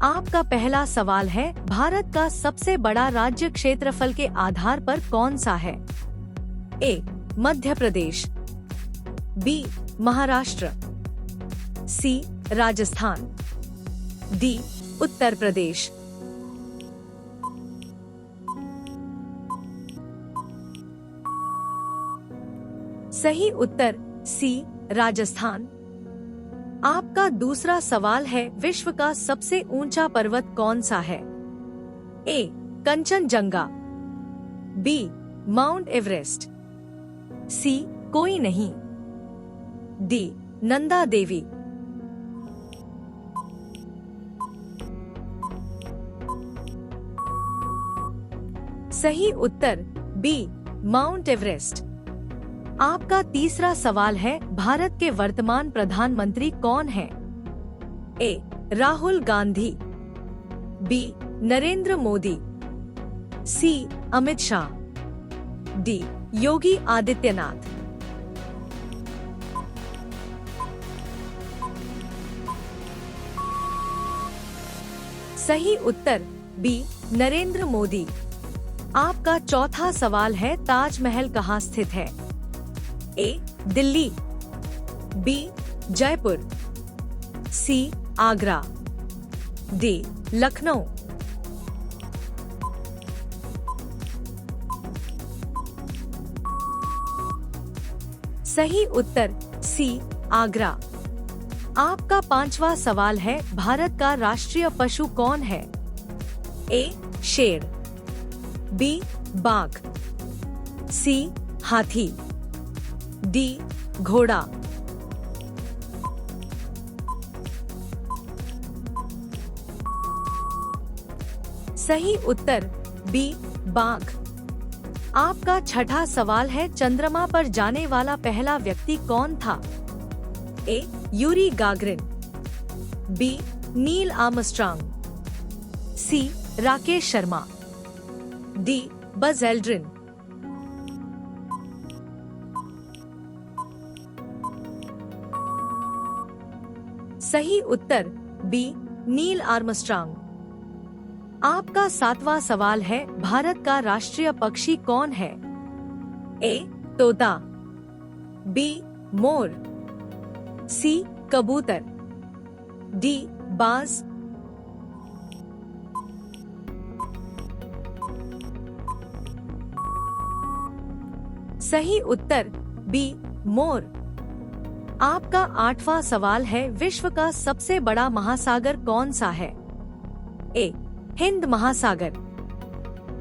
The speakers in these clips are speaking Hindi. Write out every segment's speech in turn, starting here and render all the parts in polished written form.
आपका पहला सवाल है, भारत का सबसे बड़ा राज्य क्षेत्रफल के आधार पर कौन सा है? ए. मध्य प्रदेश, बी. महाराष्ट्र, सी. राजस्थान, डी. उत्तर प्रदेश। सही उत्तर सी. राजस्थान। आपका दूसरा सवाल है, विश्व का सबसे ऊंचा पर्वत कौन सा है? ए. कंचनजंगा, बी. माउंट एवरेस्ट, सी. कोई नहीं, डी. नंदा देवी। सही उत्तर बी. Mount Everest. आपका तीसरा सवाल है, भारत के वर्तमान प्रधानमंत्री कौन हैं? ए. राहुल गांधी, बी. नरेंद्र मोदी, सी. अमित शाह, डी. योगी आदित्यनाथ। सही उत्तर बी. नरेंद्र मोदी। आपका चौथा सवाल है, ताजमहल कहाँ स्थित है? ए. दिल्ली, बी. जयपुर, सी. आगरा, डी. लखनऊ। सही उत्तर सी. आगरा। आपका पांचवा सवाल है, भारत का राष्ट्रीय पशु कौन है? ए. शेर, बी. बाघ, सी. हाथी, डी. घोड़ा। सही उत्तर बी. बाघ। आपका छठा सवाल है, चंद्रमा पर जाने वाला पहला व्यक्ति कौन था? A. Yuri Gagarin, B. Neil Armstrong, C. Rakesh Sharma, D. Buzz Aldrin. सही उत्तर बी. Neil Armstrong. आपका सातवां सवाल है, भारत का राष्ट्रीय पक्षी कौन है? ए. तोता, बी. मोर, सी. कबूतर, डी. बाज। सही उत्तर बी. मोर। आपका आठवां सवाल है, विश्व का सबसे बड़ा महासागर कौन सा है? ए. हिंद महासागर,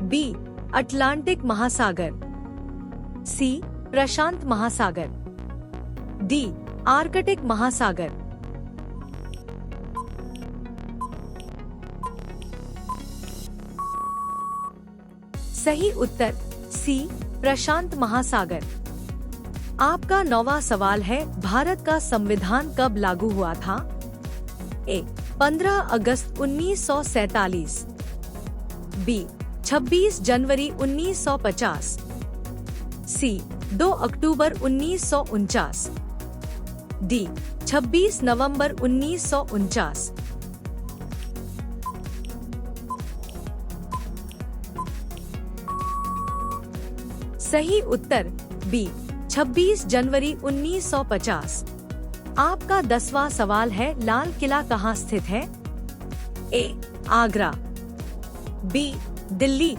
बी. अटलांटिक महासागर, सी. प्रशांत महासागर, डी. आर्कटिक महासागर। सही उत्तर सी. प्रशांत महासागर। आपका नौवां सवाल है, भारत का संविधान कब लागू हुआ था? ए. 15 अगस्त 1947, बी. 26 जनवरी 1950, सी. 2 अक्टूबर 1949, डी. 26 नवंबर 1949। सही उत्तर बी. 26 जनवरी 1950। आपका 10वां सवाल है, लाल किला कहाँ स्थित है? ए. आगरा, बी. दिल्ली,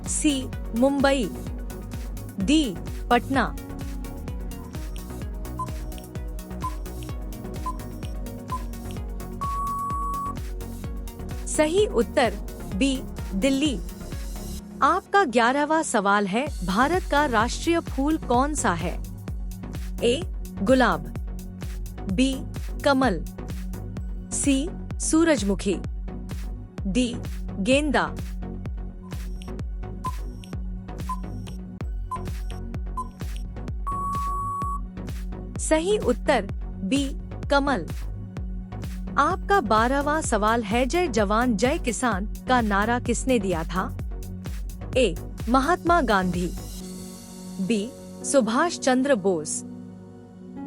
सी. मुंबई, डी. पटना। सही उत्तर बी. दिल्ली। आपका 11वां सवाल है, भारत का राष्ट्रीय फूल कौन सा है? ए. गुलाब, बी. कमल, सी. सूरजमुखी, डी. गेंदा। सही उत्तर बी. कमल। आपका 12वां सवाल है, जय जवान जय किसान का नारा किसने दिया था? ए. महात्मा गांधी, बी. सुभाष चंद्र बोस,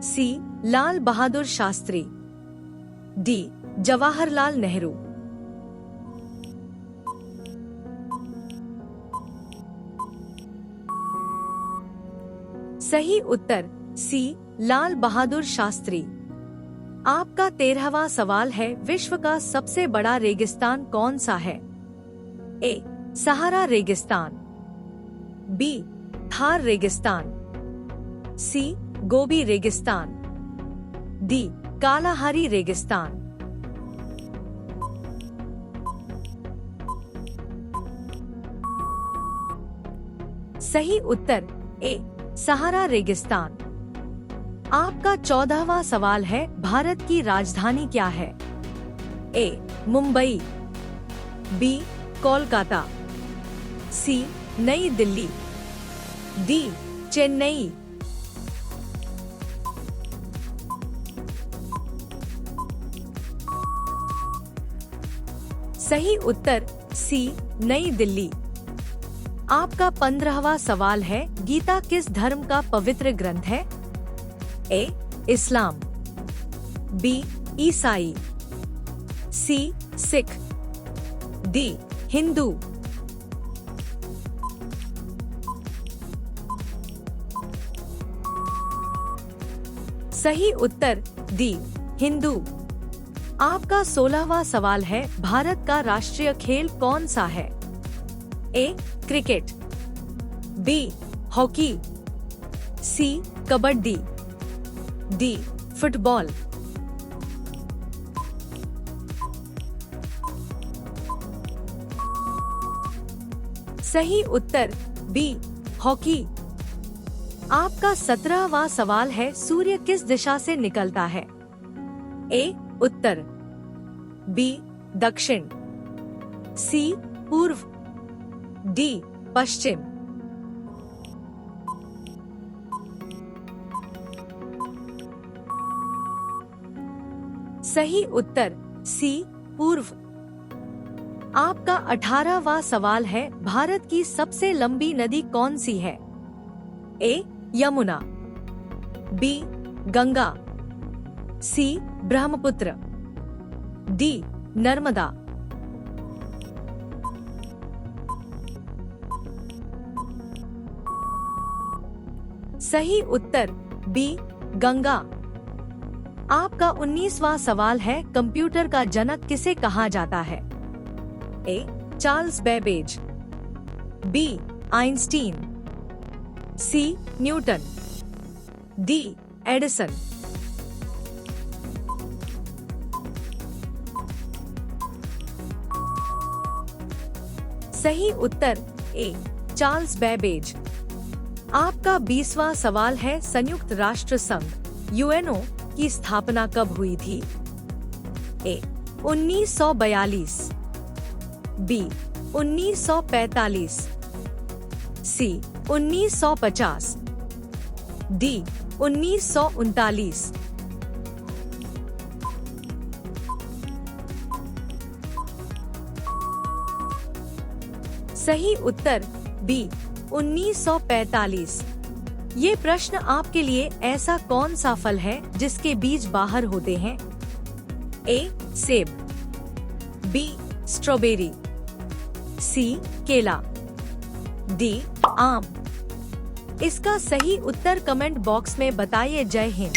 सी. लाल बहादुर शास्त्री, डी. जवाहरलाल नेहरू, सही उत्तर सी लाल बहादुर शास्त्री। आपका 13वां सवाल है, विश्व का सबसे बड़ा रेगिस्तान कौन सा है? ए सहारा रेगिस्तान, बी थार रेगिस्तान, सी गोबी रेगिस्तान, डी कालाहारी रेगिस्तान। सही उत्तर ए सहारा रेगिस्तान। आपका 14वां सवाल है, भारत की राजधानी क्या है? ए मुंबई, बी कोलकाता, सी नई दिल्ली, डी चेन्नई। सही उत्तर सी नई दिल्ली। आपका 15वां सवाल है, गीता किस धर्म का पवित्र ग्रंथ है? ए इस्लाम, बी ईसाई, सी सिख, डी हिंदू। सही उत्तर डी हिंदू। आपका 16वां सवाल है, भारत का राष्ट्रीय खेल कौन सा है? ए क्रिकेट, बी हॉकी, सी कबड्डी, डी फुटबॉल। सही उत्तर बी हॉकी। आपका 17वां सवाल है, सूर्य किस दिशा से निकलता है? ए उत्तर, बी दक्षिण, सी पूर्व, डी पश्चिम। सही उत्तर सी पूर्व। आपका 18वां सवाल है, भारत की सबसे लंबी नदी कौन सी है? ए यमुना, बी गंगा, सी ब्रह्मपुत्र, डी नर्मदा। सही उत्तर बी गंगा। आपका 19वां सवाल है, कंप्यूटर का जनक किसे कहा जाता है? A Charles Babbage, B Einstein, C Newton, D Edison. सही उत्तर ए चार्ल्स बेबेज। आपका 20वां सवाल है, संयुक्त राष्ट्र संघ यूएनओ की स्थापना कब हुई थी? ए 1942, बी 1945, सी 1950, डी 1939। सही उत्तर बी 1945। ये प्रश्न आपके लिए, ऐसा कौन सा फल है जिसके बीज बाहर होते हैं? ए सेब, बी स्ट्रॉबेरी, सी केला, डी आम। इसका सही उत्तर कमेंट बॉक्स में बताइए। जय हिंद।